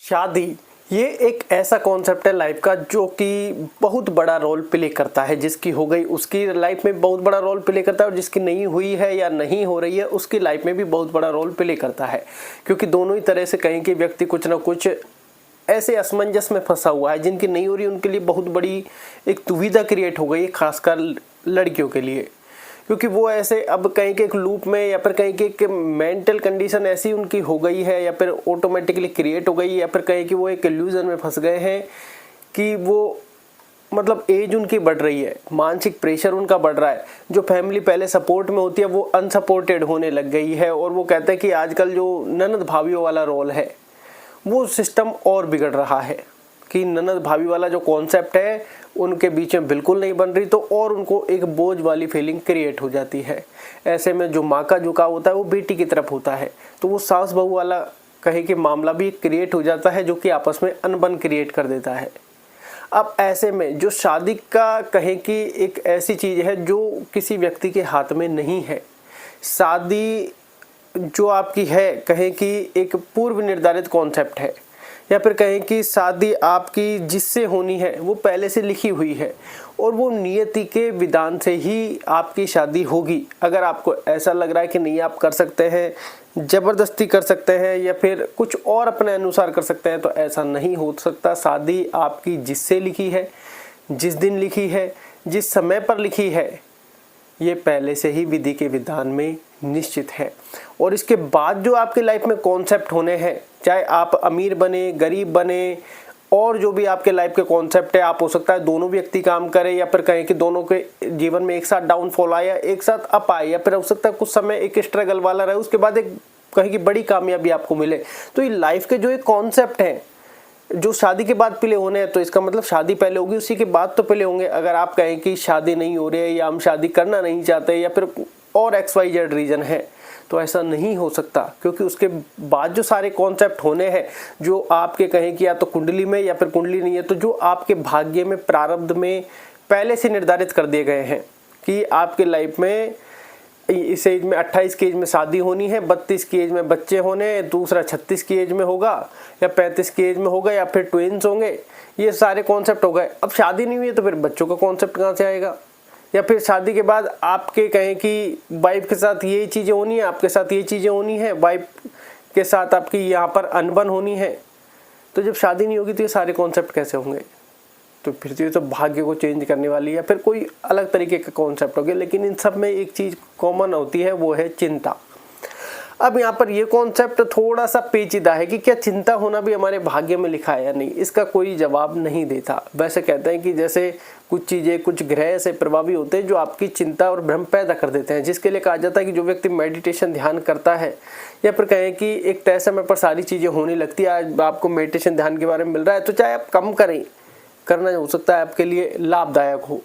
शादी ये एक ऐसा कॉन्सेप्ट है लाइफ का जो कि बहुत बड़ा रोल प्ले करता है। जिसकी हो गई उसकी लाइफ में बहुत बड़ा रोल प्ले करता है और जिसकी नहीं हुई है या नहीं हो रही है उसकी लाइफ में भी बहुत बड़ा रोल प्ले करता है, क्योंकि दोनों ही तरह से कहीं कि व्यक्ति कुछ ना कुछ ऐसे असमंजस में फंसा हुआ है। जिनकी नहीं हो रही उनके लिए बहुत बड़ी एक दुविधा क्रिएट हो गई है, खासकर लड़कियों के लिए, क्योंकि वो ऐसे अब कहीं के एक लूप में या फिर कहीं की एक मेंटल कंडीशन ऐसी उनकी हो गई है या फिर ऑटोमेटिकली क्रिएट हो गई या फिर कहीं कि वो एक इल्यूजन में फंस गए हैं कि वो मतलब एज उनकी बढ़ रही है, मानसिक प्रेशर उनका बढ़ रहा है। जो फैमिली पहले सपोर्ट में होती है वो अनसपोर्टेड होने लग गई है और वो कहते हैं कि आजकल जो ननद भाभियों वाला रोल है वो सिस्टम और बिगड़ रहा है कि ननद भाभी वाला जो कॉन्सेप्ट है उनके बीच में बिल्कुल नहीं बन रही, तो और उनको एक बोझ वाली फीलिंग क्रिएट हो जाती है। ऐसे में जो माँ का झुकाव होता है वो बेटी की तरफ होता है, तो वो सास बहू वाला कहे कि मामला भी क्रिएट हो जाता है जो कि आपस में अनबन क्रिएट कर देता है। अब ऐसे में जो शादी का कहे कि एक ऐसी चीज़ है जो किसी व्यक्ति के हाथ में नहीं है। शादी जो आपकी है कहें कि एक पूर्व निर्धारित कॉन्सेप्ट है, या फिर कहें कि शादी आपकी जिससे होनी है वो पहले से लिखी हुई है और वो नियति के विधान से ही आपकी शादी होगी। अगर आपको ऐसा लग रहा है कि नहीं आप कर सकते हैं, ज़बरदस्ती कर सकते हैं या फिर कुछ और अपने अनुसार कर सकते हैं, तो ऐसा नहीं हो सकता। शादी आपकी जिससे लिखी है, जिस दिन लिखी है, जिस समय पर लिखी है, ये पहले से ही विधि के विधान में निश्चित है। और इसके बाद जो आपकी लाइफ में कॉन्सेप्ट होने हैं, चाहे आप अमीर बने, गरीब बने, और जो भी आपके लाइफ के कॉन्सेप्ट है, आप हो सकता है दोनों व्यक्ति काम करें या फिर कहें कि दोनों के जीवन में एक साथ डाउनफॉल आए या एक साथ अप आए, या फिर हो सकता है कुछ समय एक स्ट्रगल वाला रहे उसके बाद एक कहें कि बड़ी कामयाबी आपको मिले। तो ये लाइफ के जो एक कॉन्सेप्ट हैं जो शादी के बाद प्ले होने हैं, तो इसका मतलब शादी पहले होगी उसी के बाद तो प्ले होंगे। अगर आप कहें कि शादी नहीं हो रही है या हम शादी करना नहीं चाहते या फिर और XYZ रीज़न है, तो ऐसा नहीं हो सकता, क्योंकि उसके बाद जो सारे कॉन्सेप्ट होने हैं जो आपके कहें कि या तो कुंडली में या फिर कुंडली नहीं है, तो जो आपके भाग्य में प्रारब्ध में पहले से निर्धारित कर दिए गए हैं कि आपके लाइफ में इस एज में 28 की एज में शादी होनी है, 32 की एज में बच्चे होने, दूसरा 36 की एज में होगा या 35 की एज में होगा या फिर ट्विंस होंगे। ये सारे कॉन्सेप्ट हो गए। अब शादी नहीं हुई है तो फिर बच्चों का कॉन्सेप्ट कहाँ से आएगा? या फिर शादी के बाद आपके कहें कि वाइफ के साथ ये चीज़ें होनी है, आपके साथ ये चीज़ें होनी है, वाइफ के साथ आपकी यहाँ पर अनबन होनी है, तो जब शादी नहीं होगी तो ये सारे कॉन्सेप्ट कैसे होंगे? तो फिर ये तो भाग्य को चेंज करने वाली या फिर कोई अलग तरीके का कॉन्सेप्ट हो गया। लेकिन इन सब में एक चीज़ कॉमन होती है, वो है चिंता। अब यहाँ पर ये कॉन्सेप्ट थोड़ा सा पेचीदा है कि क्या चिंता होना भी हमारे भाग्य में लिखा है या नहीं, इसका कोई जवाब नहीं देता। वैसे कहते हैं कि जैसे कुछ चीज़ें कुछ ग्रह से प्रभावी होते हैं जो आपकी चिंता और भ्रम पैदा कर देते हैं, जिसके लिए कहा जाता है कि जो व्यक्ति मेडिटेशन ध्यान करता है या फिर कहें कि एक तय समय पर सारी चीज़ें होने लगती है, आज आपको मेडिटेशन ध्यान के बारे में मिल रहा है, तो चाहे आप कम करें, करना हो सकता है आपके लिए लाभदायक हो।